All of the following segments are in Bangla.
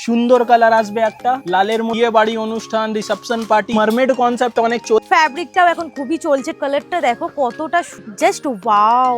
সুন্দর কালার আসবে একটা লালের বিয়ে বাড়ি অনুষ্ঠান রিসেপশন পার্টি মারমেড কনসেপ্ট অনেক ফ্যাব্রিকটাও এখন খুবই চলছে, কালারটা দেখো কতটা জাস্ট ওয়াও।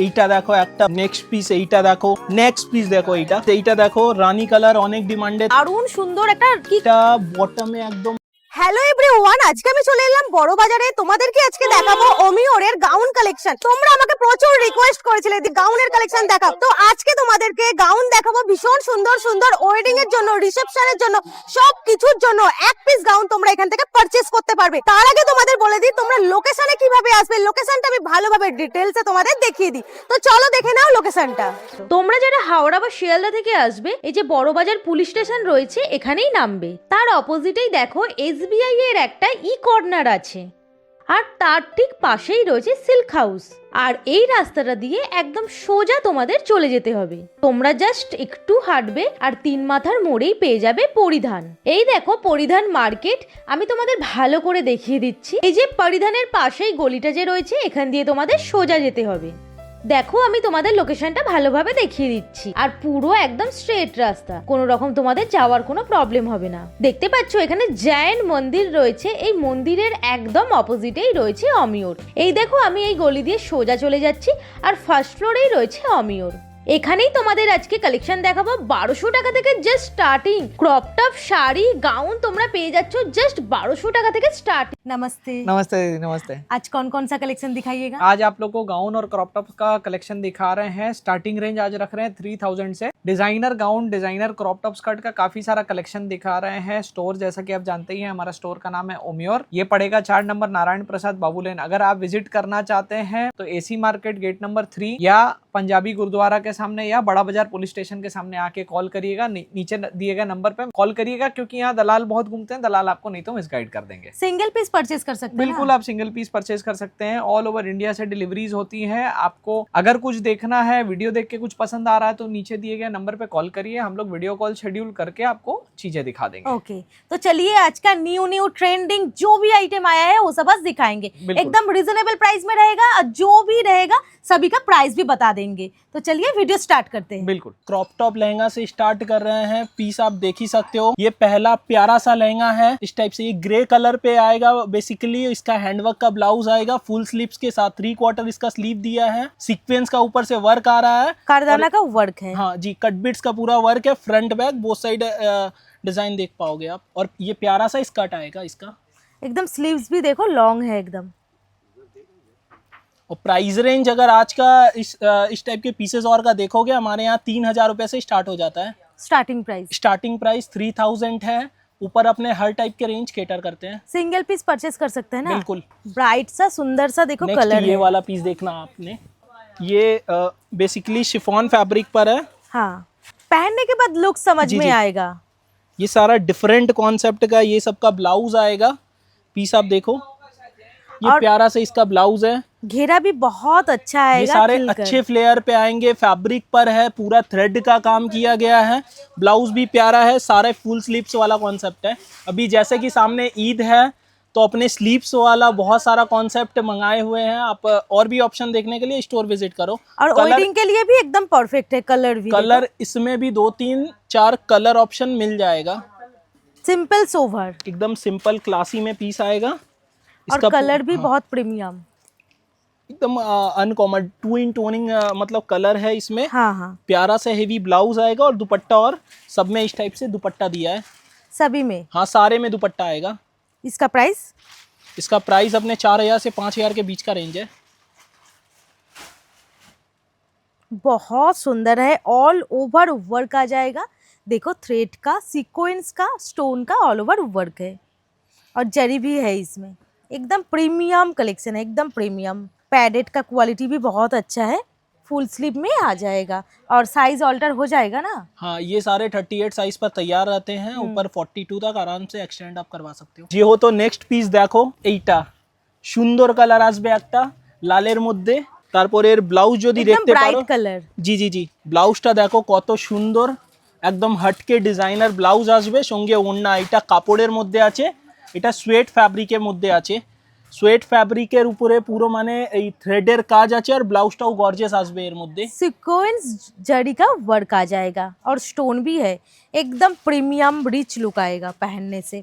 এইটা দেখো একটা নেক্সট পিস, এইটা দেখো নেক্সট পিস, দেখো এইটা দেখো রানী কালার অনেক ডিমান্ডেড, দারুণ সুন্দর একটা কি। এটা বটমে একদম। হ্যালো এভরিওয়ান, আজকে আমি চলে এলাম বড় বাজারে। তোমাদেরকে আজকে দেখাবো অমিওরের গাউন কালেকশন। তোমরা আমাকে প্রচুর রিকোয়েস্ট করেছিলে যে গাউনের কালেকশন দেখাও, তো আজকে তোমাদেরকে গাউন দেখাবো ভীষণ সুন্দর সুন্দর, ওয়েডিং এর জন্য, রিসেপশনের জন্য, সব কিছুর জন্য এক পিস গাউন তোমরা এখান থেকে পারচেজ করতে পারবে। তার আগে তোমাদের বলে দিই তোমরা লোকেশনে কিভাবে আসবে, লোকেশনটা আমি ভালোভাবে ডিটেইলসে তোমাদের দেখিয়ে দিই। তো চলো দেখে নাও লোকেশনটা। তোমরা যারা হাওড়া বা শিয়ালদা থেকে আসবে, এই যে বড়বাজার পুলিশ স্টেশন রয়েছে এখানেই নামবে। তার অপোজিটেই দেখো এসবিআই এর একটা ই কর্নার আছে, আর তার ঠিক পাশেই রয়েছে সিল্ক হাউস। আর এই রাস্তাটা দিয়ে একদম সোজা তোমাদের চলে যেতে হবে। তোমরা জাস্ট একটু হাঁটবে আর তিন মাথার মোড়েই পেয়ে যাবে পরিধান। এই দেখো পরিধান মার্কেট, আমি তোমাদের ভালো করে দেখিয়ে দিচ্ছি। এই যে পরিধানের পাশেই গলিটা যে রয়েছে, এখান দিয়ে তোমাদের সোজা যেতে হবে। দেখো আমি তোমাদের লোকেশনটা ভালোভাবে দেখিয়ে দিচ্ছি, আর পুরো একদম স্ট্রেট রাস্তা, কোনো রকম তোমাদের যাওয়ার কোনো প্রবলেম হবে না। দেখতে পাচ্ছ এখানে জায়েন্ট মন্দির রয়েছে, এই মন্দিরের একদম অপোজিটেই রয়েছে অমিওর। এই দেখো আমি এই গলি দিয়ে সোজা চলে যাচ্ছি, আর ফার্স্ট ফ্লোরেই রয়েছে অমিওর। এখানেই তোমাদের আজকে কালেকশন দেখাবো 1200 টাকা থেকে just starting. Crop top sari gown তোমরা পেয়ে যাচ্ছ জাস্ট 1200 টাকা থেকে स्टार्ट। नमस्ते। नमस्ते दीदी, नमस्ते। आज कौन कौन सा कलेक्शन दिखाइएगा? आज आप लोग को गाउन और क्रॉप टॉप का कलेक्शन दिखा रहे हैं। स्टार्टिंग रेंज आज रख रहे हैं 3000 से। Designer gown, designer crop top skirt का काफी सारा कलेक्शन दिखा रहे हैं। स्टोर जैसा कि आप जानते ही हैं, हमारा स्टोर का नाम है ओमियोर। ये पड़ेगा 4 नंबर नारायण प्रसाद बाबू लेन। अगर आप विजिट करना चाहते हैं तो एसी मार्केट गेट नंबर 3 या पंजाबी गुरुद्वारा के सामने या बड़ा बाजार पुलिस स्टेशन के सामने आके कॉल करिएगा। नीचे दिए गए नंबर पे कॉल करिएगा, क्योंकि यहाँ दलाल बहुत घूमते हैं। दलाल आपको नहीं तो मिसगाइड कर देंगे। सिंगल पीस परचेज कर सकते हैं? बिल्कुल, आप सिंगल पीस परचेज कर सकते हैं। ऑल ओवर इंडिया से डिलीवरीज होती हैं। आपको अगर कुछ देखना है, वीडियो देख के कुछ पसंद आ रहा है, तो नीचे दिए गए नंबर पे कॉल करिए। हम लोग वीडियो कॉल शेड्यूल करके आपको चीजें दिखा देंगे। ओके, तो चलिए आज का न्यू ट्रेंडिंग जो भी आइटम आया है वो सब आज दिखाएंगे। एकदम रिजनेबल प्राइस में रहेगा, और जो भी रहेगा सभी का प्राइस भी बता देंगे। तो चलिए वीडियो स्टार्ट करते हैं। बिल्कुल, क्रॉप टॉप लहंगा से स्टार्ट कर रहे हैं। पीस आप देख ही सकते हो, ये पहला प्यारा सा लहंगा है इस टाइप से। ये ग्रे कलर पे आएगा। बेसिकली इसका हैंडवर्क का ब्लाउज आएगा फुल स्लीव्स के साथ। 3/4 इसका स्लीव दिया है। सीक्वेंस का ऊपर से वर्क आ रहा है, कारदाना का वर्क है। हाँ जी, कटबिट्स का पूरा वर्क है। Front back both side design देख पाओगे आप। और ये प्यारा सा स्कर्ट आएगा इसका। एकदम स्लीव्स भी देखो लॉन्ग है एकदम। और प्राइस रेंज अगर आज का इस टाइप के पीसेस और का देखोगे, हमारे यहाँ 3000 रुपए से स्टार्ट हो जाता है। स्टार्टिंग प्राइस 3000 है। ऊपर अपने हर टाइप के रेंज केटर करते हैं। सिंगल पीस परचेस कर सकते हैं ना? बिल्कुल। ब्राइट सा सुंदर सा देखो नेक्स्ट कलर ये है। वाला पीस देखना आपने, ये बेसिकली शिफॉन फैब्रिक पर है। हाँ, पहनने के बाद लुक समझ जी, में जी। आएगा। ये सारा डिफरेंट कॉन्सेप्ट का ये सबका ब्लाउज आएगा। पीस आप देखो, ये और प्यारा सा इसका ब्लाउज है। घेरा भी बहुत अच्छा आएगा। ये सारे खिलकर। अच्छे फ्लेयर पे आएंगे। फैब्रिक पर है, पूरा थ्रेड का काम किया गया है। ब्लाउज भी प्यारा है। सारे फुल स्लीव्स वाला कॉन्सेप्ट है। अभी जैसे कि सामने ईद है, तो अपने स्लीव्स वाला बहुत सारा कॉन्सेप्ट मंगाए हुए हैं। आप और भी ऑप्शन देखने के लिए स्टोर विजिट करो। और वेडिंग के लिए भी एकदम परफेक्ट है। कलर भी कलर इसमें भी 2-3-4 कलर ऑप्शन मिल जाएगा। सिंपल सोवर, एकदम सिंपल क्लासी में पीस आएगा। और कलर भी बहुत प्रीमियम, एकदम अनकॉमन 2 in टोनिंग मतलब कलर है इसमें। हाँ। प्यारा सा हेवी ब्लाउज आएगा, और दुपट्टा और सब में इस टाइप से दुपट्टा दिया है। सभी में? हाँ, सारे में दुपट्टा आएगा। इसका प्राइस अपने 4000 से 5000 के बीच का रेंज है। बहुत सुंदर है। ऑल ओवर वर्क आ जाएगा। देखो थ्रेड का, सीक्वेंस का, स्टोन का ऑल ओवर वर्क है, और जरी भी है इसमें। एकदम प्रीमियम कलेक्शन है, एकदम प्रीमियम। पैडेड का क्वालिटी भी बहुत अच्छा है। फुल स्लीव में आ जाएगा, और साइज ऑल्टर हो जाएगा ना? हाँ, ये सारे 38 साइज पर तैयार रहते हैं। ऊपर 42 तक आराम से एक्सटेंड आप करवा सकते हो। जी हो तो नेक्स्ट पिस देखो, এইটা সুন্দর কালার আসবে একটা লালের মধ্যে। তারপরে এর ব্লাউজ যদি দেখতে পারো, কালার। জি, ব্লাউজটা দেখো কত সুন্দর। একদম হটকে ডিজাইনার ব্লাউজ আসবে, সঙ্গে ওড়না। এটা কাপড়ের মধ্যে আছে, এটা সোয়েট ফ্যাব্রিকের মধ্যে আছে। সোয়েট ফ্যাব্রিকের উপরে পুরো মানে এই থ্রেডের কাজ আছে আর ব্লাউজটাও গর্জিয়াস আসবে এর মধ্যে। सीक्वेंस जरी का वर्क आ जाएगा और स्टोन भी है, एकदम प्रीमियम रिच लुक आएगा पहनने से।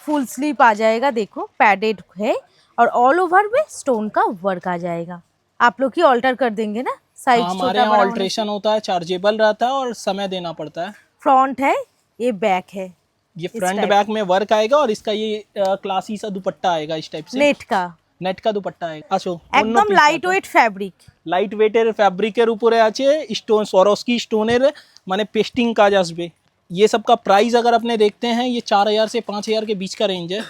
फुल स्लीव आ जाएगा, देखो पैडेड है और ऑल ओवर में स्टोन का वर्क आ जाएगा। आप लोग ही ऑल्टर कर देंगे ना, साइज हाँ, हमारे छोटा यहाँ बड़ा होने ऑल्ट्रेशन होता है, चार्जेबल रहता है और समय देना पड़ता है। फ्रंट है, ये बैक है ये इस फ्रंट type बैक में वर्क आएगा और इसका ये क्लासी सा दुपट्टा आएगा इस टाइप से, नेट का, नेट का दुपट्टा आएगा। আসো एकदम लाइट वेट फैब्रिक। লাইট ওয়েটের ফ্যাব্রিকের উপরে আছে স্টোन, সরস্কি স্টোনের মানে পেস্টিং কাজ আসবে। ये सब का प्राइस अगर अपने देखते हैं ये 4000 से 5000 के बीच का रेंज है।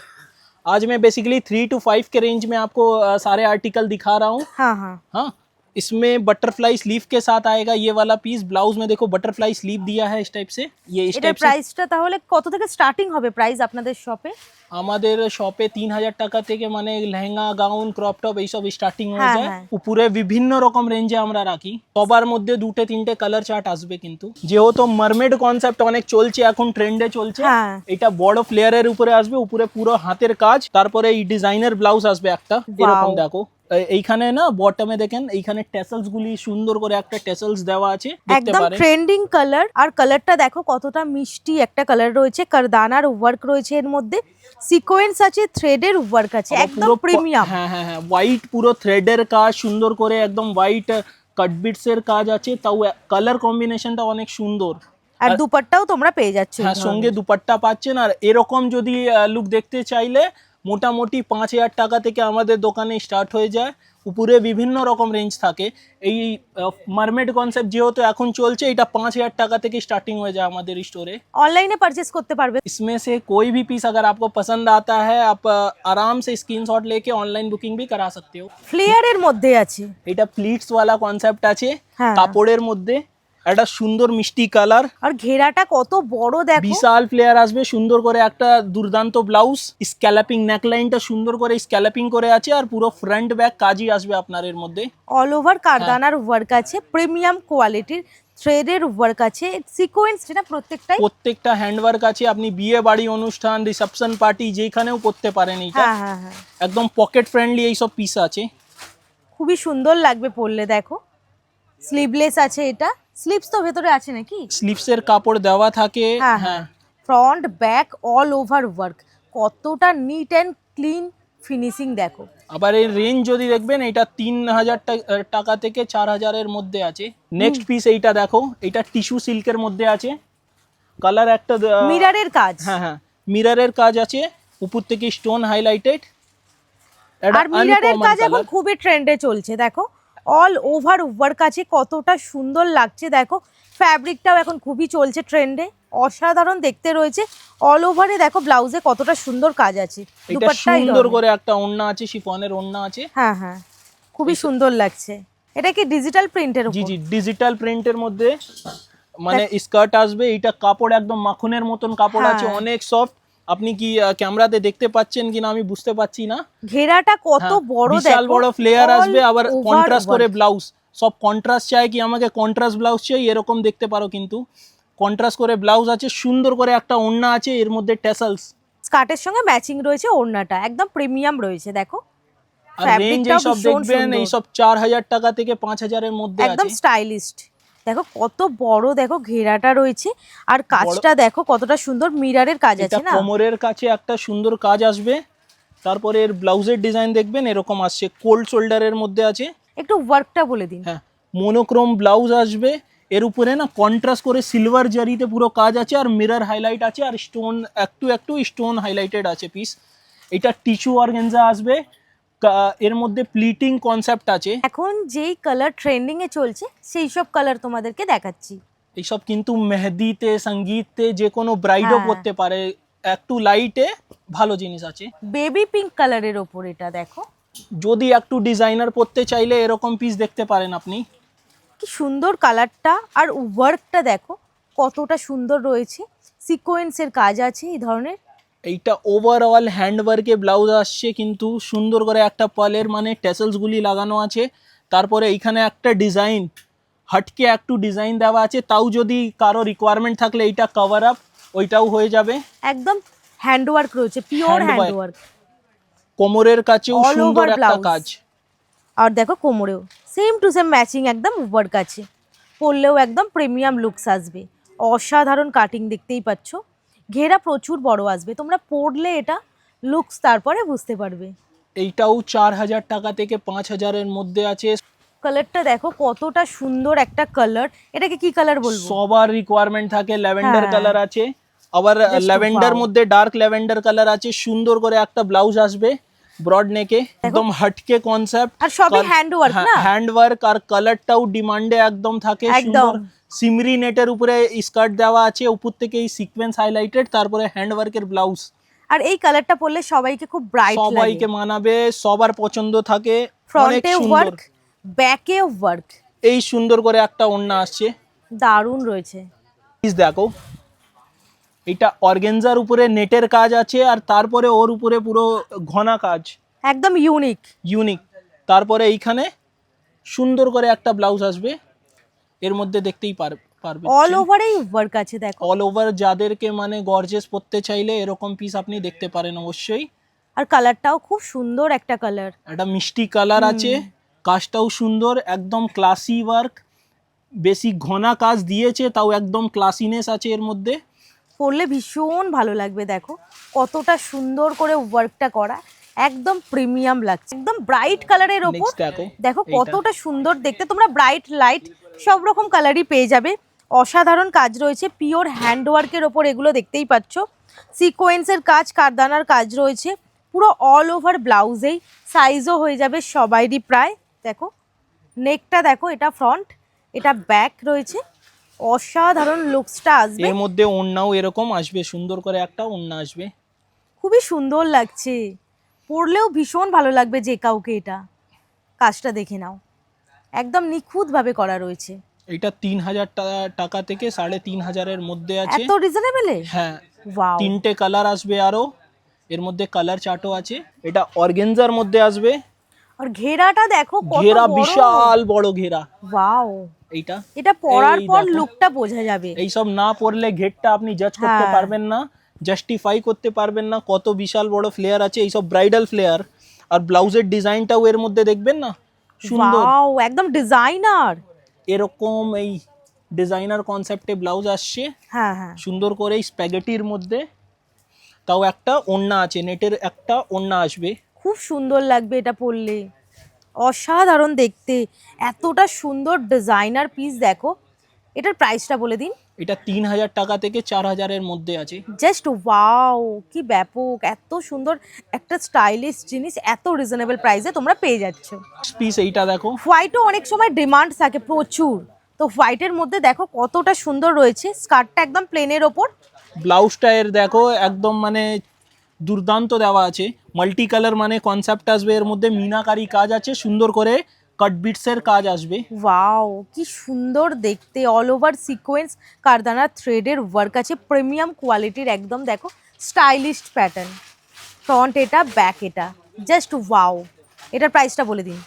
आज मैं बेसिकली 3 to 5 के रेंज में आपको सारे आर्टिकल दिखा रहा हूँ। हाँ हाँ, हाँ, इसमें बटरफ्लाई स्लीव के साथ आएगा ये वाला पीस। ब्लाउज में देखो बटरफ्लाई स्लीव दिया है इस टाइप से। ये इस এটার टाइप से প্রাইসটা তাহলে কত থেকে স্টার্টিং হবে প্রাইস আপনাদের শপে? আমাদের শপে 3000 টাকা থেকে মানে লেহেঙ্গা, গাউন, ক্রপ টপ এইসব স্টার্টিং হয়ে হ্যাঁ, যায়। হ্যাঁ। উপরে বিভিন্ন রকম রেঞ্জে আমরা রাখি। সবার মধ্যে 2-3টে কালার চার্ট আসবে কিন্তু। যেহেতু মারমেড কনসেপ্ট অনেক চলছে এখন, ট্রেন্ডে চলছে, হ্যাঁ। এটা বড় ফ্লেয়ারের উপরে আসবে, উপরে পুরো হাতের কাজ, তারপরে এই ডিজাইনার ব্লাউজ আসবে একটা এরকম। দেখো এইখানে না বটমে দেখেন এইখানে টেসেলস গুলি সুন্দর করে একটা টেসেলস দেওয়া আছে, দেখতে একদম পারেন। ট্রেন্ডিং কালার, আর কালারটা দেখো কতটা মিষ্টি একটা কালার রয়েছে, কারদানার ওয়ার্ক রয়েছে এর মধ্যে, সিকোয়েন্স আছে, থ্রেডের ওয়ার্ক আছে, আবার একদম পুরো প্রিমিয়াম। হ্যাঁ হ্যাঁ হ্যাঁ, হোয়াইট পুরো থ্রেডের কাজ সুন্দর করে, একদম হোয়াইট কাটবিটস এর কাজ আছে, তাও কালার কম্বিনেশনটা অনেক সুন্দর। আর দুপাট্টাও তোমরা পেয়ে যাচ্ছ এই হ্যাঁ, সঙ্গে ধরনের। দুপাট্টা পাচ্ছেন। আর এরকম যদি লুক দেখতে চাইলে মোটামুটি 5000 টাকা থেকে আমাদের দোকানে স্টার্ট হয়ে যায়। উপরে বিভিন্ন রকম রেঞ্জ থাকে। এই মারমেড কনসেপ্ট যেহেতু এখন চলছে, এটা 5000 টাকা থেকে স্টাर्टिंग হয়ে যায় আমাদের স্টোরে। অনলাইনে পারচেজ করতে পারবে। इसमें से कोई भी पीस अगर आपको पसंद आता है, आप आराम से स्क्रीनशॉट लेके ऑनलाइन बुकिंग भी करा सकते हो। ফ্লেয়ারের মধ্যে আছে। এটা প্লিটস ওয়ালা কনসেপ্ট আছে, হ্যাঁ। কাপড়ের মধ্যে একটা সুন্দর মিষ্টি কালার, আর ঘেরাটা কত বড় দেখো, বিশাল ফ্লেয়ার আসবে, সুন্দর করে একটা দুর্দান্ত ব্লাউজ, স্ক্যালাপিং নেকলাইনটা সুন্দর করে স্ক্যালাপিং করে আছে, আর পুরো ফ্রন্ট ব্যাক কাজই আসবে আপনার এর মধ্যে। অল ওভার কারদানার ওয়ার্ক আছে, প্রিমিয়াম কোয়ালিটির থ্রেডের ওয়ার্ক আছে, সিকোয়েন্স যেটা প্রত্যেকটাই। প্রত্যেকটা হ্যান্ডওয়ার্ক আছে, আপনি বিয়ে বাড়ি অনুষ্ঠান, রিসেপশন পার্টি যেখানেও পরতে পারেন। এইটা হ্যাঁ হ্যাঁ হ্যাঁ, একদম পকেট ফ্রেন্ডলি এইসব পিস আছে। খুবই সুন্দর লাগবে পরলে। দেখো স্লিভলেস আছে, এটা স্লিভস তো ভেতরে আছে নাকি? স্লিভসের কাপড় দেওয়া থাকে। হ্যাঁ হ্যাঁ, front back all over work, কতটা নিট অ্যান্ড ক্লিন ফিনিশিং দেখো। আবার এর রেঞ্জ যদি দেখবেন, এটা 3000 টাকা থেকে 4000 এর মধ্যে আছে। নেক্সট পিস এইটা দেখো, এটা টিস্যু সিল্কের মধ্যে আছে, কালার একটা মিররের কাজ। হ্যাঁ হ্যাঁ, মিররের কাজ আছে, উপর থেকে স্টোন হাইলাইটেড। আর মিররের কাজ এখন খুবই ট্রেন্ডে চলছে। দেখো অল ওভার ওয়ার্ক আছে, কতটা সুন্দর লাগছে। দেখো ফ্যাব্রিকটাও এখন খুবই চলছে ট্রেন্ডে, অসাধারণ দেখতে রয়েছে। অল ওভারে দেখো ব্লাউজে কতটা সুন্দর কাজ আছে, এটা দুপাট্টা এই সুন্দর ধরনের। করে একটা ওড়না আছে, শিফনের ওড়না আছে। হ্যাঁ হ্যাঁ, খুবই সুন্দর লাগছে। এটা কি ডিজিটাল প্রিন্টের জি উপর? জি, ডিজিটাল প্রিন্টের মধ্যে মানে স্কার্ট আসবে। এটা কাপড় একদম মাখনের মতন কাপড় আছে, হ্যাঁ। অনেক সফট। আপনি কি ক্যামেরাতে দেখতে পাচ্ছেন কিনা আমি বুঝতে পারছি না। ঘেরাটা কত হ্যাঁ, বড় দেখো, বিশাল বড় ফ্লেয়ার all আসবে, আবার over কন্ট্রাস্ট করে work। ব্লাউজ। সব কন্ট্রাস্ট চাই কি আমাকে কন্ট্রাস্ট ব্লাউজ চাই, এরকম দেখতে পারো, কিন্তু কন্ট্রাস্ট করে ব্লাউজ আছে, সুন্দর করে একটা ওড়না আছে, এর মধ্যে টেসেলস। স্কার্টের সঙ্গে ম্যাচিং রয়েছে, ওড়নাটা একদম প্রিমিয়াম রয়েছে। দেখো আর রেঞ্জ ফ্যাব্রিকটাও এইসব ভীষণ দেখবেন, সুন্দর, এইসব 4000 টাকা থেকে 5000 এর মধ্যে একদম আছে। স্টাইলিস্ট। দেখো কত বড়, দেখো ঘেরাটা রয়েছে, আর কাজটা দেখো কতটা সুন্দর, মিররের কাজ এটা আছে না। কোমরের কাছে একটা সুন্দর কাজ আসবে। তারপরে এর ব্লাউজের ডিজাইন দেখবেন এরকম আসছে, কোল্ড শোল্ডারের মধ্যে আছে। একটু ওয়ার্কটা বলে দিন। হ্যাঁ, মোনোক্রোম ব্লাউজ আসবে, এর উপরে না কন্ট্রাস্ট করে সিলভার জারিতে পুরো কাজ আছে, আর মিরর হাইলাইট আছে, আর স্টোন একটু স্টোন হাইলাইটেড আছে পিস। এটা টিস্যু অর্গানজা আসবে, এর মধ্যে প্লিটিং কনসেপ্ট আছে। এখন যেই কালার ট্রেন্ডিং এ চলছে সেই সব কালার তোমাদেরকে দেখাচ্ছি। এইসব কিন্তু মেহেদিতে, সঙ্গীতে যে কোনো ব্রাইডও হ্যাঁ। পরতে পারে, একটু লাইটে ভালো জিনিস আছে। বেবি পিঙ্ক কালারের ওপর এটা দেখো, যদি একটু ডিজাইনার পরতে চাইলে এরকম পিস দেখতে পারেন আপনি। কি সুন্দর কালারটা, আর ওয়ার্কটা দেখো কতটা সুন্দর রয়েছে, সিকোয়েন্সের কাজ আছে এই ধরনের। এইটা ওভারঅল হ্যান্ডওয়ার্কে ব্লাউজ আসছে, কিন্তু সুন্দর করে একটা পালের মানে টেসেলসগুলি লাগানো আছে। তারপরে এইখানে একটা ডিজাইন, হটকে একটু ডিজাইন দেওয়া আছে, তাও যদি কারো রিকোয়ারমেন্ট থাকলে এইটা কভার আপ ওইটাও হয়ে যাবে। একদম হ্যান্ডওয়ার্ক রয়েছে, পিওর Handwork। হ্যান্ডওয়ার্ক। কোমরের কাছেও All সুন্দর over একটা blouse। কাজ। আর দেখো কোমরেও সেম টু সেম ম্যাচিং একদম ওভার কাছে, পরলেও একদম প্রিমিয়াম লুকস আসবে। অসাধারণ কাটিং দেখতেই পাচ্ছ, ঘেরা প্রচুর বড় আসবে, তোমরা পরলে এটা লুকস তারপরে বুঝতে পারবে। এইটাও 4000 টাকা থেকে 5000-এর মধ্যে আছে। কালারটা দেখো কতটা সুন্দর একটা কালার, এটাকে কি কালার বলবো? সবার রিকোয়ারমেন্ট থাকে, ল্যাভেন্ডার হ্যাঁ। কালার আছে, আবার Just ল্যাভেন্ডার wow। মধ্যে ডার্ক ল্যাভেন্ডার কালার আছে। সুন্দর করে একটা ব্লাউজ আসবে ব্রড নেকে, একদম হটকে কনসেপ্ট। আর সবই হ্যান্ড ওয়ার্ক না? হ্যান্ড ওয়ার্ক, আর কালারটাও ডিমান্ডে একদম থাকে। একদম। সুন্দর সিমরি নেটের উপরে স্কার্ট দেওয়া আছে, উপর থেকে এই সিকোয়েন্স হাইলাইটেড, তারপরে হ্যান্ড ওয়ার্কের ব্লাউজ। আর এই কালারটা পরলে সবাইকে খুব ব্রাইট লাগে, সবাইকে মানাবে, সবার পছন্দ থাকে। অনেক ফ্রন্টে সুন্দর। ওয়ার্ক, ব্যাকে ওয়ার্ক, এই সুন্দর করে একটা ওড়না আসছে, দারুণ রয়েছে। প্লিজ দেখো, এটা অর্গেনজার উপরে নেটের কাজ আছে, আর তারপরে ওর উপরে পুরো ঘনা কাজ, একদম ইউনিক। ইউনিক। তারপরে এইখানে সুন্দর করে একটা ব্লাউজ আসবে, এর মধ্যে দেখতেই পারবে অল ওভারেই ওয়ার্ক আছে দেখো। All over. যাদেরকে মানে গর্জেস পরতে চাইলে এরকম পিস আপনি দেখতে পারেন অবশ্যই। আর কালারটাও খুব সুন্দর একটা কালার, একটা মিষ্টি কালার আছে, কাজটাও সুন্দর, একদম ক্লাসি ওয়ার্ক, বেশি ঘনা কাজ দিয়েছে তাও একদম ক্লাসিনেস আছে এর মধ্যে। পরলে ভীষণ ভালো লাগবে। দেখো কতটা সুন্দর করে ওয়ার্কটা করা, একদম প্রিমিয়াম লাগছে, একদম ব্রাইট কালারের ওপর। নেক্সট দেখো, দেখো এইটা। কতটা সুন্দর দেখতে, তোমরা ব্রাইট লাইট সব রকম কালারই পেয়ে যাবে। অসাধারণ কাজ রয়েছে, পিওর হ্যান্ডওয়ার্কের ওপর এগুলো দেখতেই পাচ্ছ। সিকোয়েন্সের কাজ, কারদানার কাজ রয়েছে পুরো অল ওভার ব্লাউজেই, সাইজও হয়ে যাবে সবাইরই প্রায়। দেখো নেকটা দেখো, এটা ফ্রন্ট, এটা ব্যাক রয়েছে, অসাধারণ লুকসটা আসবে। এর মধ্যে ওড়নাও এরকম আসবে, সুন্দর করে একটা ওড়না আসবে। খুবই সুন্দর লাগছে, পরলেও ভীষণ ভালো লাগবে যে কাউকে। এটা কাজটা দেখে নাও, একদম নিখুঁতভাবে করা রয়েছে। এটা 3000 টাকা থেকে 3500-এর মধ্যে আছে। এত রিজনেবলে? হ্যাঁ, ওয়াও। 3টে কালার আসবে, আরো এর মধ্যে কালার চার্টও আছে। এটা অর্গেনজার মধ্যে আসবে, আর ঘেরাটা দেখো কত ঘেরা বড়। বিশাল বড় ঘেরা। ওয়াও, এইটা এটা পরার এই পর দেখো। লুকটা বোঝা যাবে। এইসব না পরলে ঘেরটা আপনি জাজ করতে হ্যাঁ। পারবেন না, জাস্টিফাই করতে পারবেন না কত বিশাল বড় ফ্লেয়ার আছে। এইসব ব্রাইডাল ফ্লেয়ার, আর ব্লাউজের ডিজাইনটাও এর মধ্যে দেখবেন না, সুন্দর ওয়াও, একদম ডিজাইনার। এরকম এই ডিজাইনার কনসেপ্টে ব্লাউজ আসছে, হ্যাঁ হ্যাঁ, সুন্দর করে স্প্যাগেটির মধ্যে। তাও একটা ওড়না আছে, নেটের একটা ওড়না আসবে। খুব সুন্দর লাগবে এটা পরলে, অসাধারণ দেখতে। এতটা সুন্দর ডিজাইনার পিস দেখো। এটার প্রাইসটা বলে দিন। এটা 3000 টাকা থেকে 4000-এর মধ্যে আছে। জাস্ট ওয়াও, কি ব্যাপক, এত সুন্দর একটা স্টাইলিশ জিনিস এত রিজনেবল প্রাইসে তোমরা পেয়ে যাচ্ছ। পিস এইটা দেখো, হোয়াইটও অনেক সময় ডিমান্ড থাকে প্রচুর, তো হোয়াইটের মধ্যে দেখো কতটা সুন্দর রয়েছে। স্কার্টটা একদম প্লেনের ওপর, ব্লাউজটা এর দেখো একদম মানে দুর্দান্ত দেওয়া আছে। মাল্টি কালার মানে কনসেপ্ট আসবে, এর মধ্যে মিনাকারি কাজ আছে, সুন্দর করে কাট বিটসের কাজ আসবে। ওয়াও কি সুন্দর দেখতে, অল ওভার সিকোয়েন্স কারদানা থ্রেডের ওয়ার্ক আছে, প্রিমিয়াম কোয়ালিটির একদম। দেখো স্টাইলিশ প্যাটার্ন, ফ্রন্ট এটা, ব্যাক এটা, জাস্ট ওয়াও। এটার প্রাইসটা বলে দিন।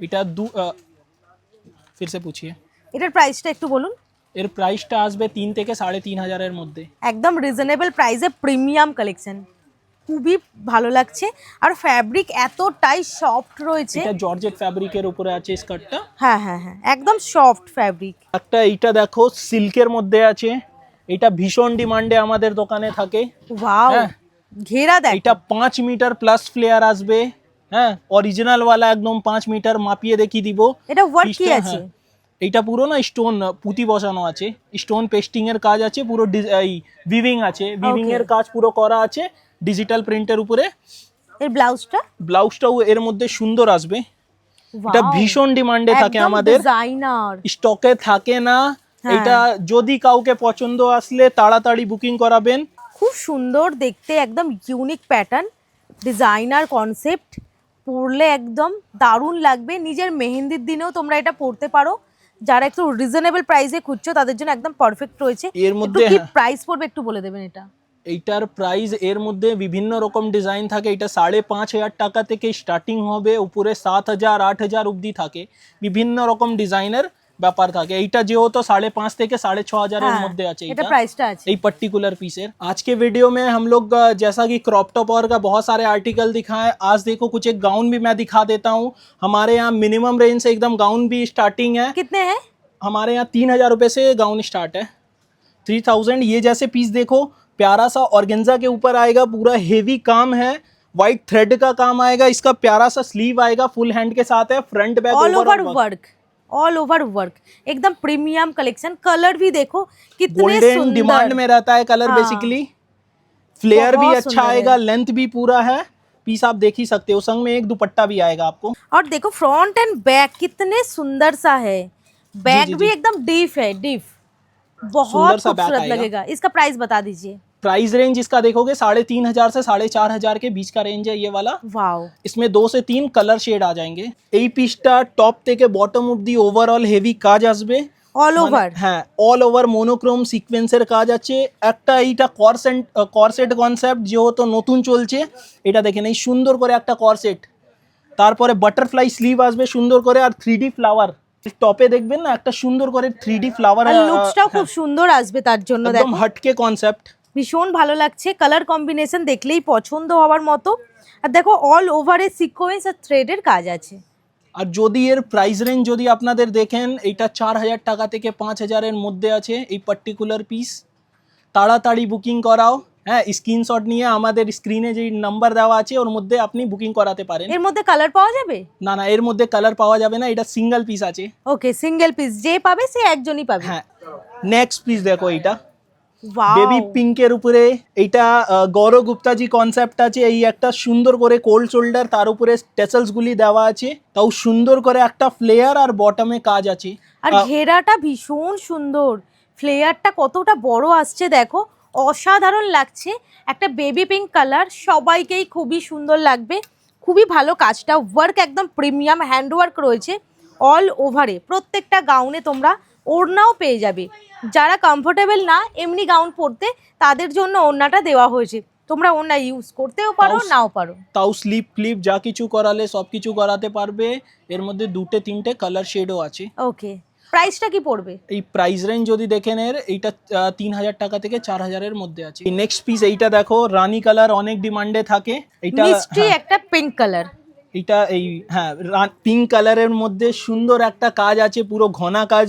এটা फिर से पूछिए। এটার প্রাইসটা একটু বলুন। এর প্রাইসটা আসবে 3 থেকে 3500-এর মধ্যে। একদম রিজনেবল প্রাইসে প্রিমিয়াম কালেকশন, খুবই ভালো লাগছে। আর ফ্যাব্রিক এতটাই সফট রয়েছে। এটা জর্জেট ফ্যাব্রিকের উপরে আছে স্কার্টটা। হ্যাঁ হ্যাঁ হ্যাঁ, একদম সফট ফ্যাব্রিক। একটা এইটা দেখো সিল্কের মধ্যে আছে, এটা ভীষণ ডিমান্ডে আমাদের দোকানে থাকে। ওয়াও, হ্যাঁ। ঘেরা দেখ। এটা 5 মিটার প্লাস ফ্লেয়ার আসবে। হ্যাঁ, অরিজিনাল ওয়ালা একদম 5 মিটার মাপিয়ে দেখিয়ে দিব। এটা ওয়ার্ক কি পিসটা, আছে? হ্যাঁ, এইটা পুরো না স্টোন পুঁতি বসানো আছে, স্টোন পেস্টিং এর কাজ আছে, পুরো এই উইভিং আছে, উইভিং এর কাজ পুরো করা আছে ডিজিটাল প্রিন্টের উপরে। এর ব্লাউজটা? ব্লাউজটাও এর মধ্যে সুন্দর আসবে। এটা Wow, ভীষণ ডিমান্ডে থাকে একদম আমাদের, ডিজাইনার। স্টকে থাকে না। হ্যাঁ। এটা যদি কাউকে পছন্দ আসলে তাড়াতাড়ি বুকিং করাবেন। খুব সুন্দর দেখতে, একদম ইউনিক প্যাটার্ন, ডিজাইনার কনসেপ্ট, পরলে একদম দারুণ লাগবে। নিজের মেহেন্দির দিনেও তোমরা এটা পরতে পারো। যারা একটু রিজনেবল প্রাইসে খুঁজছো তাদের জন্য একদম পারফেক্ট রয়েছে। এর মধ্যে কি হ্যাঁ। প্রাইস পড়বে একটু বলে দেবেন এটা? এইটার প্রাইস এর মধ্যে বিভিন্ন রকম ডিজাইন থাকে। এটা 5500 টাকা থেকে স্টার্টিং হবে, উপরে 7000 8000 অবধি থাকে। বিভিন্ন রকম ডিজাইনের ব্যাপার থাকে। এইটা যেহেতু 5.5 থেকে 6.5 এর হ্যাঁ, মধ্যে আছে এটা প্রাইসটা আছে। এই पर्टिकुलर पीसेर। आज के वीडियो में हम लोग जैसा कि क्रॉप टॉप और का बहुत सारे आर्टिकल दिखाएं, आज देखो कुछ एक गाउन भी मैं दिखा देता हूँ। हमारे यहाँ मिनिमम रेंज से एकदम गाउन भी स्टार्टिंग है। कितने हैं? हमारे यहाँ 3,000 रुपये से गाउन स्टार्ट है, 3000। ये जैसे पीस देखो, प्यारा सा ऑर्गेन्जा के ऊपर आएगा, पूरा हेवी काम है, वाइट थ्रेड का काम आएगा, इसका प्यारा सा स्लीव आएगा, फुल हैंड के साथ है, front back all over work, all over work, एकदम प्रीमियम कलेक्शन। कलर भी देखो कितने गोल्डन सुंदर, डिमांड में रहता है कलर। हाँ। बेसिकली फ्लेयर भी बहुत अच्छा सुंदर आएगा, है। लेंथ भी पूरा है, पीस आप देख ही सकते हो। संग में एक दुपट्टा भी आएगा आपको। और देखो फ्रंट एंड बैक कितने सुंदर सा है, बैक जी, भी जी। एकदम डीप है, डीप, बहुत सुंदर सा बैक खूबसूरत आएगा। लगेगा। इसका प्राइस बता दीजिए। प्राइस रेंज इसका देखोगे 3,500 से 4,500 के बीच का रेंज है ये वाला। वाओ, इसमें 2 से 3 কালার শেড आ जाएंगे। এই পিসটা টপ থেকে বটম অবধি ওভারঅল হেভি কাজ আসবে, অল ওভার। হ্যাঁ অল ওভার মনোক্রোম সিকোয়েন্সের কাজ আছে। একটা এইটা কর্সেট কনসেপ্ট যেহেতু নতুন চলছে, এটা দেখেন এই সুন্দর করে একটা কর্সেট, তারপরে বাটারফ্লাই স্লিভ আসবে সুন্দর করে, আর 3D ফ্লাওয়ার টপে দেখবেন না একটা সুন্দর করে 3D ফ্লাওয়ার, আর লুকসটাও খুব সুন্দর আসবে তার জন্য। একদম দেখো হটকে কনসেপ্ট, ভীষণ ভালো লাগছে, কালার কম্বিনেশন দেখলেই পছন্দ হওয়ার মতো। আর দেখো অল ওভারে সিকোয়েন্স আর থ্রেডের কাজ আছে। আর যদি এর প্রাইস রেঞ্জ যদি আপনাদের দেখেন, এটা 4,000 টাকা থেকে 5,000 এর মধ্যে আছে এই পার্টিকুলার পিস। তাড়াতাড়ি বুকিং করাও, হ্যাঁ স্ক্রিনশট নিয়ে আমাদের স্ক্রিনে যে নাম্বার দেওয়া আছে ওর মধ্যে আপনি বুকিং করাতে পারেন। এর মধ্যে কালার পাওয়া যাবে? না না, এর মধ্যে কালার পাওয়া যাবে না, এটা সিঙ্গেল পিস আছে। ওকে, সিঙ্গেল পিস, যে পাবে সে একজনই পাবে। হ্যাঁ, নেক্সট পিস দেখো, এইটা ওয়াও, বেবি পিঙ্কের উপরে, এইটা গৌরব গুপ্তা জি কনসেপ্ট আছে। এই একটা সুন্দর করে কোল্ড শোল্ডার, তার উপরে টেসেলস গুলি দেওয়া আছে, তাও সুন্দর করে একটা ফ্লেয়ার আর বটমে কাজ আছে। আর ঘেরাটা ভীষণ সুন্দর, ফ্লেয়ারটা কতটা বড় আসছে দেখো, অসাধারণ লাগছে। একটা বেবি পিঙ্ক কালার, সবাইকেই খুবই সুন্দর লাগবে। খুবই ভালো কাজটা, ওয়ার্ক একদম প্রিমিয়াম হ্যান্ড ওয়ার্ক রয়েছে অল ওভারে। প্রত্যেকটা গাউনে তোমরা ওড়নাও পেয়ে যাবে। যারা কমফোর্টেবল না এমনি গাউন পরতে, তাদের জন্য ওড়নাটা দেওয়া হয়েছে। তোমরা ওড়না ইউজ করতেও পারো, নাও পারো। তাও স্লিপ ক্লিপ যা কিছু করালে সব কিছু করাতে পারবে। এর মধ্যে 2-3টে কালার শেডও আছে। ওকে, প্রাইসটা কি পড়বে? এই প্রাইস রেঞ্জ যদি দেখেন এর, এইটা 3,000 টাকা থেকে 4,000 এর মধ্যে আছে। নেক্সট পিস এইটা দেখো, রানী কালার অনেক ডিমান্ডে থাকে। এইটা মিষ্টি একটা পিঙ্ক কালার, এটা এই হ্যাঁ পিঙ্ক কালারের মধ্যে সুন্দর একটা কাজ আছে, পুরো ঘনা কাজ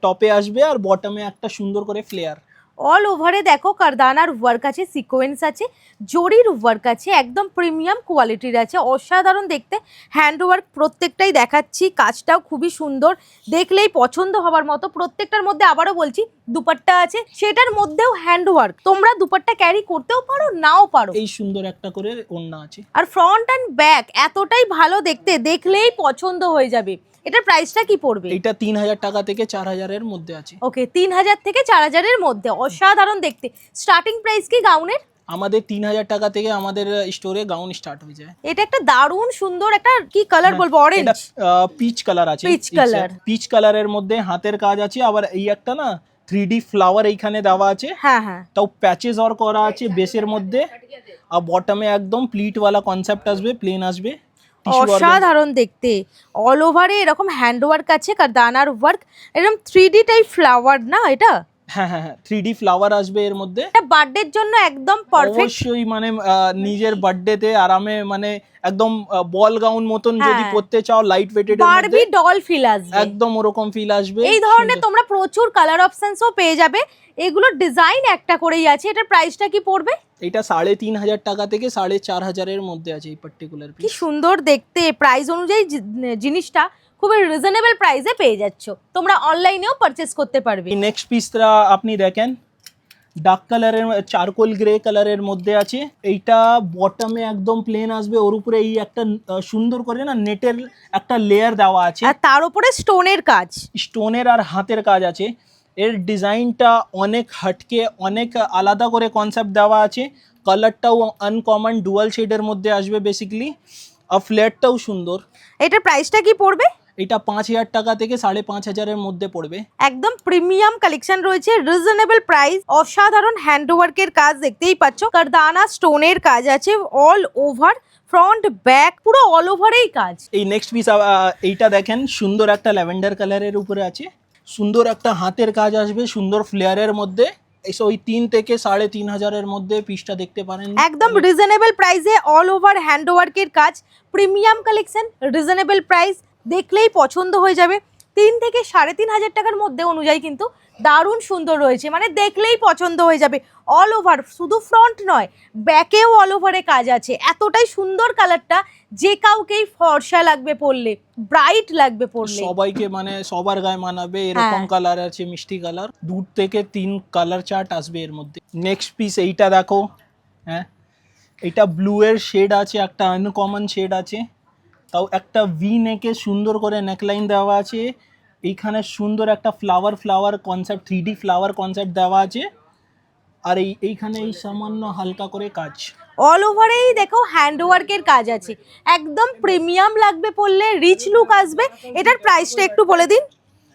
টপে আসবে, আর বটমে একটা সুন্দর করে ফ্লেয়ার। অল ওভারে দেখো কারদানার ওয়ার্ক আছে, সিকোয়েন্স আছে, জরির ওয়ার্ক আছে, একদম প্রিমিয়াম কোয়ালিটির আছে, অসাধারণ দেখতে। হ্যান্ড ওয়ার্ক প্রত্যেকটাই দেখাচ্ছি, কাজটাও খুবই সুন্দর, দেখলেই পছন্দ হবার মতো। প্রত্যেকটার মধ্যে আবারও বলছি দুপাট্টা আছে, সেটার মধ্যেও হ্যান্ড ওয়ার্ক। তোমরা দুপাট্টা ক্যারি করতেও পারো, নাও পারো। এই সুন্দর একটা করে ওড়না আছে। আর ফ্রন্ট অ্যান্ড ব্যাক এতটাই ভালো দেখতে, দেখলেই পছন্দ হয়ে যাবে। এটার প্রাইসটা কি পড়বে? এটা 3,000 টাকা থেকে 4,000 এর মধ্যে আছে। ওকে, 3,000 থেকে 4,000 এর মধ্যে, অসাধারণ দেখতে। স্টার্টিং প্রাইস কি গাউনের? আমাদের 3,000 টাকা থেকে আমাদের স্টোরে গাউন স্টার্ট হয়ে যায়। এটা একটা দারুণ সুন্দর একটা কি কালার বলবো, অরেঞ্জ, এটা পিচ কালার আছে। Peach color। পিচ কালারের মধ্যে হাতের কাজ আছে, আবার এই একটা না 3D ফ্লাওয়ার এইখানে দেওয়া আছে। হ্যাঁ হ্যাঁ, তাও প্যাচেস আর করা আছে বেসের মধ্যে, আর বটমে একদম প্লিট ওয়ালা কনসেপ্ট আসবে, প্লেন আসবে। অসাধারণ দেখতে। অল ওভারে এরকম হ্যান্ড ওয়ার্ক আছে, কারদানার ওয়ার্ক, এরকম 3D টাইপ ফ্লাওয়ার না এটা? হ্যাঁ হ্যাঁ হ্যাঁ, 3D ফ্লাওয়ার আসবে এর মধ্যে। এটা বার্থডের জন্য একদম পারফেক্ট। অবশ্যই মানে নিজের বার্থডেতে আরামে মানে একদম বল গাউন মতন যদি হ্যাঁ। পরতে চাও, লাইট ওয়েটেড এর বারবি মধ্যে ডল ফিল আসবে, একদম ওরকম ফিল আসবে। এই ধরনের সুন্দর। তোমরা প্রচুর কালার অপশনসও পেয়ে যাবে। এগুলো ডিজাইন একটা করেই আছে। এটার প্রাইসটা কি পড়বে? এটা 3,500 টাকা থেকে 4,500 এর মধ্যে আছে এই পার্টিকুলার কি পিস। সুন্দর দেখতে, প্রাইস অনুযায়ী জিনিসটা খুবই রিজনেবল প্রাইসে পেয়ে যাচ্ছ। তোমরা অনলাইনেও পারচেজ করতে পারবে। নেক্সট পিসটা আপনি দেখেন, ডার্ক কালারের চারকোল গ্রে কালারের মধ্যে আছে। এইটা বটমে একদম প্লেন আসবে, ওর উপরে এই একটা সুন্দর করে না নেটের একটা লেয়ার দেওয়া আছে, আর তার উপরে স্টোনের কাজ, স্টোনের আর হাতের কাজ আছে। এর ডিজাইনটা অনেক হটকে, অনেক আলাদা করে কনসেপ্ট দেওয়া আছে। কালারটাও আনকমন ডুয়াল শেডের মধ্যে আসবে বেসিক্যালি, আর ফ্ল্যাটটাও সুন্দর। এটার প্রাইসটা কি পড়বে? এটা 5,000 টাকা থেকে 5,500 এর মধ্যে পড়বে। একদম প্রিমিয়াম কালেকশন রয়েছে, রিজনেবল প্রাইস, অসাধারণ হ্যান্ডওয়ার্কের কাজ দেখতেই পাচ্ছ। কারদানা স্টোনের কাজ আছে অল ওভার, ফ্রন্ট ব্যাক পুরো অল ওভারেই কাজ। এই নেক্সট পিস এইটা দেখেন, সুন্দর একটা ল্যাভেন্ডার কালারের উপরে আছে। সুন্দর একটা হাতের কাজ আসবে সুন্দর ফ্লেয়ারের মধ্যে, এসে ওই 3 থেকে 3,500 মধ্যে পিসটা দেখতে পারেন। একদম রিজনেবল প্রাইসে অল ওভার হ্যান্ডওয়ার্কের কাজ, প্রিমিয়াম কালেকশন, রিজনেবল প্রাইস, দেখলেই পছন্দ হয়ে যাবে। 3 থেকে 3,500 টাকার মধ্যে অনুযায়ী কিন্তু দারুণ সুন্দর রয়েছে, মানে দেখলেই পছন্দ হয়ে যাবে। অল ওভার, শুধু ফ্রন্ট নয় ব্যাকেও অল ওভারে কাজ আছে। এতটাই সুন্দর কালারটা, যে কাউকেই ফর্সা লাগবে পরলে, ব্রাইট লাগবে পরলে। সবাইকে মানে সবার গায়ে মানাবে এরকম কালার আছে, মিষ্টি কালার, 2 থেকে 3 কালার চার্ট আসবে এর মধ্যে। নেক্সট পিস এইটা দেখো, হ্যাঁ এটা ব্লু এর শেড আছে, একটা আনকমন শেড আছে, তাও একটা ভি নেকে সুন্দর করে নেকলাইন দেওয়া আছে, এইখানে সুন্দর একটা flower concept, 3D flower concept দেওয়া আছে, আর এইখানে এই সামান্য হালকা করে কাজ। অল ওভারেই দেখো হ্যান্ডওয়ার্কের কাজ আছে, একদম প্রিমিয়াম লাগবে পরলে, রিচ লুক আসবে। এটার প্রাইসটা একটু বলে দিন।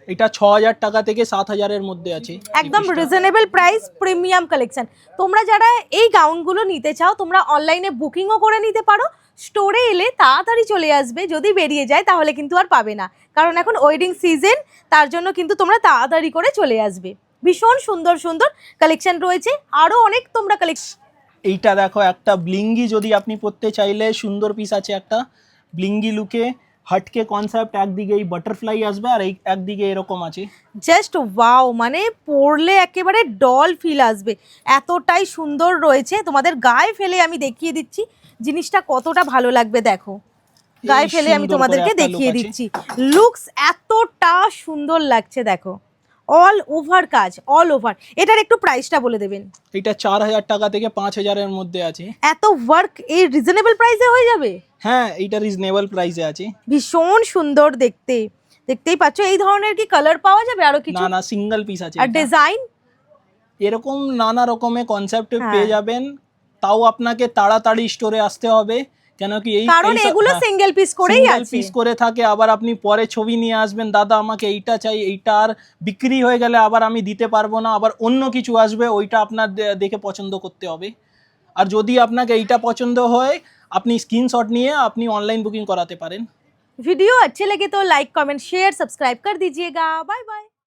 এটা 6,000 টাকা থেকে 7,000 এর মধ্যে আছে। একদম রিজনেবল প্রাইস, প্রিমিয়াম কালেকশন। তোমরা যারা এই গাউনগুলো নিতে চাও তোমরা অনলাইনে বুকিংও করে নিতে পারো, স্টোরে এলে তাড়াতাড়ি চলে আসবে, যদি বেরিয়ে যায় তাহলে কিন্তু আর পাবে না, কারণ এখন ওয়েডিং সিজন, তার জন্য কিন্তু তোমরা তাড়াতাড়ি করে চলে আসবে। ভীষণ সুন্দর সুন্দর কালেকশন রয়েছে, আরো অনেক তোমরা কালেকশন। এইটা দেখো একটা ব্লিঙ্গি, যদি আপনি পরতে চাইলে সুন্দর পিস আছে একটা ব্লিঙ্গি লুকে, হটকে কনসেপ্ট, একদিকে এই বাটারফ্লাই আসবে আর এই একদিকে এরকম আছে। জাস্ট ওয়াও, মানে পরলে একেবারে ডল ফিল আসবে, এতটাই সুন্দর রয়েছে। তোমাদের গায়ে ফেলে আমি দেখিয়ে দিচ্ছি জিনিসটা কতটা ভালো লাগবে। দেখো গায়ে ফেলে আমি তোমাদেরকে দেখিয়ে দিচ্ছি, লুকস এতটা সুন্দর লাগছে। দেখো অল ওভার কাজ, অল ওভার। এটার একটু প্রাইসটা বলে দেবেন। এটা 4,000 টাকা থেকে 5,000 এর মধ্যে আছে। এত ওয়ার্ক এই রিজনেবল প্রাইসে হয়ে যাবে? হ্যাঁ এইটা রিজনেবল প্রাইসে আছে। ভীষণ সুন্দর দেখতে, দেখতেই পাচ্ছ। এই ধরনের কি কালার পাওয়া যাবে আরো কিছু? না সিঙ্গেল পিস আছে। আর ডিজাইন এরকম নানা রকমের কনসেপ্ট পেয়ে যাবেন, তাও আপনাকে তাড়াতাড়ি স্টোরে আসতে হবে, কেন কি এই কারণ এগুলো সিঙ্গেল পিস করেই আছে, সিঙ্গেল পিস করে থাকে। আবার আপনি পরে ছবি নিয়ে আসবেন, দাদা আমাকে এইটা চাই, এইটা আর বিক্রি হয়ে গেলে আবার আমি দিতে পারবো না, আবার অন্য কিছু আসবে, ওইটা আপনার দেখে পছন্দ করতে হবে। আর যদি আপনাকে এইটা পছন্দ হয় আপনি स्क्रीनशॉट নিয়ে আপনি ऑनलाइन बुकिंग कराते पारें। वीडियो अच्छे लगे तो लाइक कमेंट शेयर सब्सक्राइब कर दीजिएगा। Bye bye.